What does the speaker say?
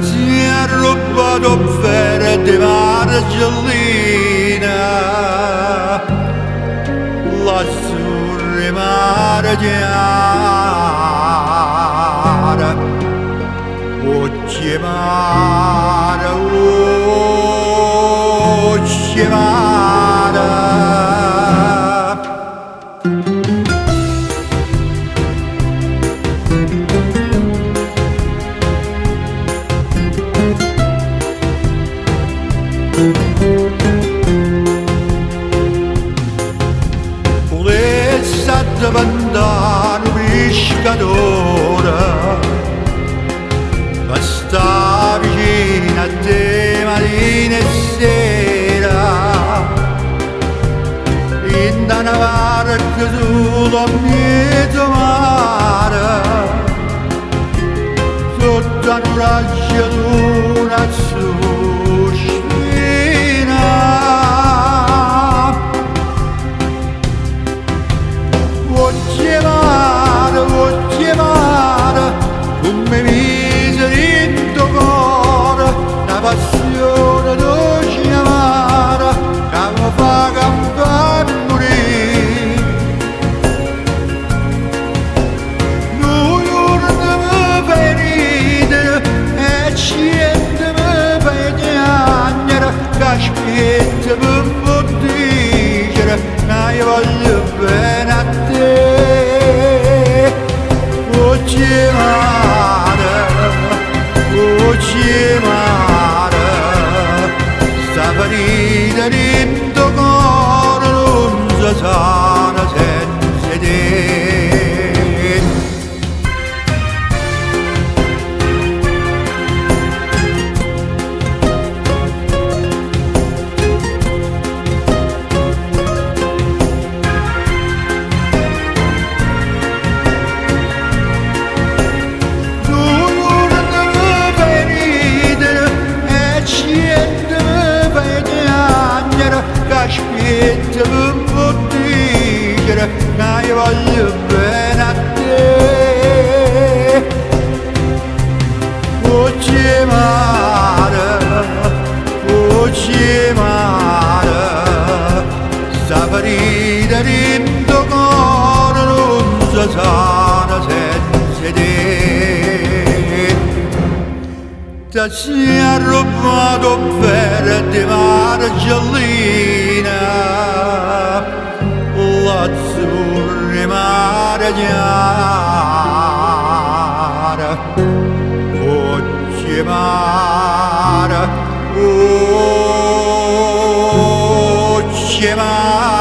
si è rubato per di Margellina, lassù rimane chiara, oggi mare, oggi mare. Volesse diventare un pescatore, ma sta vicino a te mattina e sera, in una barca sulla mezzo mare, sotto un raggio luna azzurrina. Oggi mare, come mise in tuo cuore, una passione dolce amara, che mi fa campare e morire. Noi giorni mi fai ridere e cento mi fai piangere, che aspetta per poter dire che io voglio bene a te. Oggi mare, sta ferita in tuo cuore non si sana senza te. Aspetta per poter che io voglio bene a te. Oggi mare, sta ferita in tuo cuore non si sana senza te. Ti sei rubato per di Margellina, l'azzurra mare chiara, oggi mare, oggi mare.